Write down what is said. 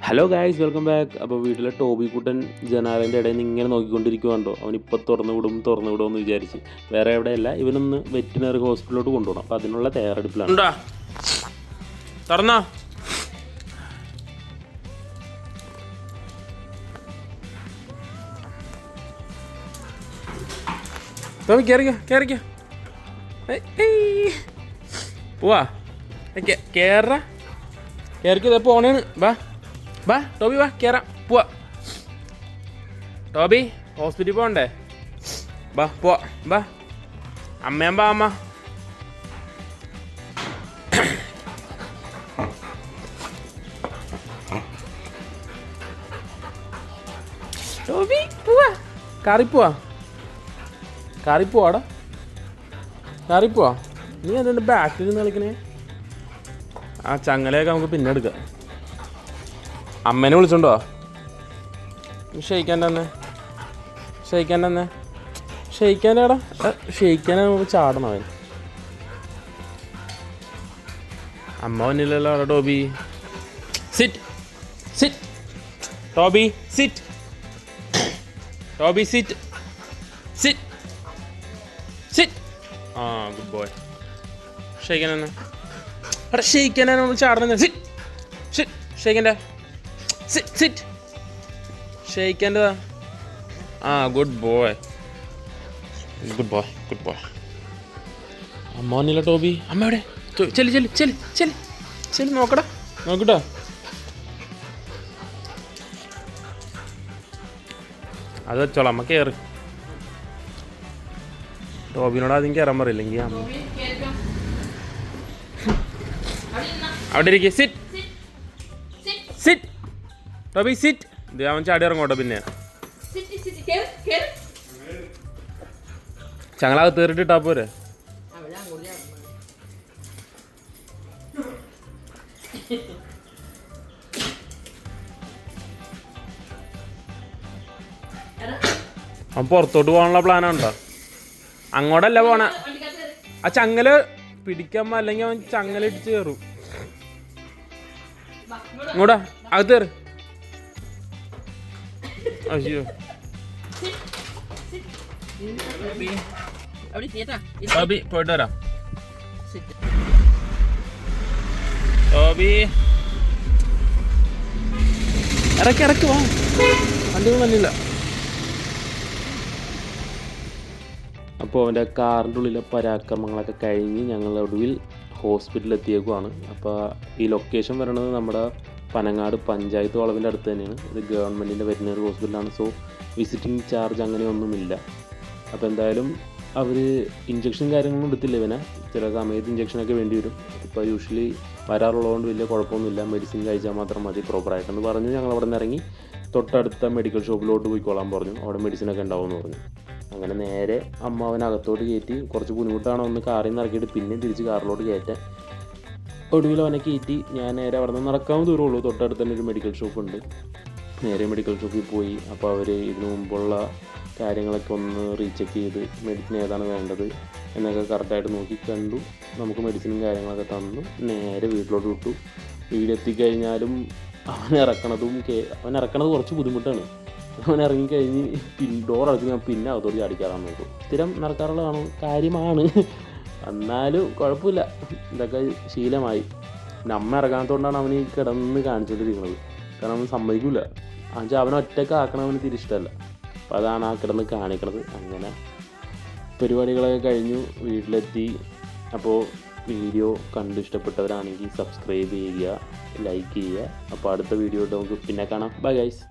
Hello guys, welcome back. അപ്പോൾ വീട്ടിലെ Toby കുട്ടൻ ജനാലിൻ്റെ ഇടയിൽ നിന്ന് ഇങ്ങനെ നോക്കിക്കൊണ്ടിരിക്കുവാണ്ടോ. അവനിപ്പോൾ തുറന്നു വിടുമെന്ന് വിചാരിച്ച്. വേറെ എവിടെയല്ല, ഇവനൊന്ന് വെറ്റിനറി ഹോസ്പിറ്റലിലോട്ട് കൊണ്ടുപോകണം. അപ്പോൾ അതിനുള്ള തയ്യാറെടുപ്പിലാണ്. തുറന്നോ? ടോബി കയറിക്കോ. പോവാ, കയറിക്കോ. പോണേന്ന് വാ ടോബി, വാ കയറാം, പോവാ. ടോബി, ഹോസ്പിറ്റലിൽ പോകണ്ടേ? പോവാ, വാ. അമ്മ ടോബി, പോവാ. കാറിപ്പോവാടാ. നീ അതുകൊണ്ട് ബാക്കിൽ നിന്ന് കളിക്കണേ. ആ ചങ്ങലയൊക്കെ നമുക്ക് പിന്നെ എടുക്കാം. അമ്മേനെ വിളിച്ചോണ്ടോ? ഷെയ്ക്കാൻ്റെ ചാടണം അവൻ. അമ്മ വന്നില്ലല്ലോ അവിടെ. Toby sit. Toby sit. ആ, ഗുഡ് ബോയ്. ഷെയ്ക്കാനെ ചാടണം. ഷെയ്ക്കാൻ്റെ ആ, ഗുഡ് ബോയ്. അമ്മ വന്നില്ല ടോബി. അമ്മ എവിടെ? ചെല്ലി നോക്കട്ടോ. അത് വെച്ചോളാം, അമ്മ കയറ്. ടോബിനോട് ആദ്യം കയറാൻ പറയില്ലെങ്കിൽ അമ്മ അവിടെ ഇരിക്കുക. Sit Toby, sit. ഇത് അവൻ ചാടി ഇറങ്ങോട്ടോ. പിന്നെ ചങ്ങളകത്ത് കയറിട്ടിട്ടാ പോരെ. അവൻ പുറത്തോട്ട് പോകാനുള്ള പ്ലാനുണ്ടോ? അങ്ങോട്ടല്ല പോണ. ആ ചങ്ങല പിടിക്കാൻ, അല്ലെങ്കിൽ അവൻ ചങ്ങല ഇടിച്ച് കയറും. ഇങ്ങോട്ടാ, അകത്ത് കയറ്. അയ്യോ, ടോബി പോയിട്ട് വരാം. ടോബി ഇറക്കി വാ, വണ്ടിയൊന്നും വന്നില്ല. അപ്പോൾ അവൻ്റെ കാറിൻ്റെ ഉള്ളിലെ പരാക്രമങ്ങളൊക്കെ കഴിഞ്ഞ് ഞങ്ങൾ ഒടുവിൽ ഹോസ്പിറ്റലിൽ എത്തിയേക്കുവാണ്. അപ്പോൾ ഈ ലൊക്കേഷൻ വരണത് നമ്മുടെ പനങ്ങാട് പഞ്ചായത്ത് വളവിൻ്റെ അടുത്ത് തന്നെയാണ്. ഇത് ഗവൺമെൻറ്റിൻ്റെ വെറ്റിനറി ഹോസ്പിറ്റലാണ്. സോ വിസിറ്റിംഗ് ചാർജ് അങ്ങനെയൊന്നുമില്ല. അപ്പോൾ എന്തായാലും അവർ ഇഞ്ചക്ഷൻ കാര്യങ്ങളൊന്നും എടുത്തില്ല ഇവനെ. ചില സമയത്ത് ഇഞ്ചക്ഷനൊക്കെ വേണ്ടി വരും. ഇപ്പോൾ യൂഷ്വലി വരാറുള്ളതുകൊണ്ട് വലിയ കുഴപ്പമൊന്നുമില്ല. മെഡിസിൻ കഴിച്ചാൽ മാത്രം മതി പ്രോപ്പറായിട്ടെന്ന് പറഞ്ഞു. ഞങ്ങൾ അവിടെ നിന്ന് ഇറങ്ങി തൊട്ടടുത്ത മെഡിക്കൽ ഷോപ്പിലോട്ട് പോയിക്കോളാൻ പറഞ്ഞു. അവിടെ മെഡിസിനൊക്കെ ഉണ്ടാവുമെന്ന് പറഞ്ഞു. അങ്ങനെ നേരെ അമ്മ അവനകത്തോട്ട് കയറ്റി. കുറച്ച് ബുദ്ധിമുട്ടാണ് ഒന്ന് കാറിൽ നിന്ന് ഇറക്കിയിട്ട് പിന്നെ തിരിച്ച് കാറിലോട്ട് കയറ്റാൻ. ഒടുവിൽ അവനെ കയറ്റി ഞാൻ നേരെ അവിടെ നിന്ന് നടക്കാവുന്ന ദൂരമുള്ളൂ. തൊട്ടടുത്ത് തന്നെ ഒരു മെഡിക്കൽ ഷോപ്പുണ്ട്. നേരെ മെഡിക്കൽ ഷോപ്പിൽ പോയി. അപ്പോൾ അവർ ഇതിനു മുമ്പുള്ള കാര്യങ്ങളൊക്കെ ഒന്ന് റീചെക്ക് ചെയ്ത് മെഡിസിൻ ഏതാണ് വേണ്ടത് എന്നൊക്കെ കറക്റ്റായിട്ട് നോക്കി കണ്ടു. നമുക്ക് മെഡിസിനും കാര്യങ്ങളൊക്കെ തന്നു. നേരെ വീട്ടിലോട്ട് വിട്ടു. വീടെത്തിക്കഴിഞ്ഞാലും അവൻ ഇറക്കണത് കുറച്ച് ബുദ്ധിമുട്ടാണ്. അവൻ ഇറങ്ങിക്കഴിഞ്ഞ് ഡോർ അടച്ച് ഞാൻ പിന്നെ അകത്തോട്ട് ചാടിക്കാറാൻ നോക്കും. സ്ഥിരം നടക്കാറുള്ളതാണ് കാര്യമാണ്. എന്നാലും കുഴപ്പമില്ല, ഇതൊക്കെ ശീലമായി. അമ്മ ഇറങ്ങാത്തതുകൊണ്ടാണ് അവന് കിടന്ന് കാണിച്ചുകൊണ്ടിരിക്കുന്നത്. കാരണം അവൻ സമ്മതിക്കില്ല. എന്നുവെച്ചാൽ അവനെ ഒറ്റയ്ക്ക് ആക്കണവന് തിരി ഇഷ്ടമല്ല. അപ്പോൾ അതാണ് ആ കിടന്ന് കാണിക്കണത്. അങ്ങനെ പരിപാടികളൊക്കെ കഴിഞ്ഞു, വീട്ടിലെത്തി. അപ്പോൾ വീഡിയോ കണ്ട് ഇഷ്ടപ്പെട്ടവരാണെങ്കിൽ സബ്സ്ക്രൈബ് ചെയ്യുക, ലൈക്ക് ചെയ്യുക. അപ്പോൾ അടുത്ത വീഡിയോ നമുക്ക് പിന്നെ കാണാം. Bye guys.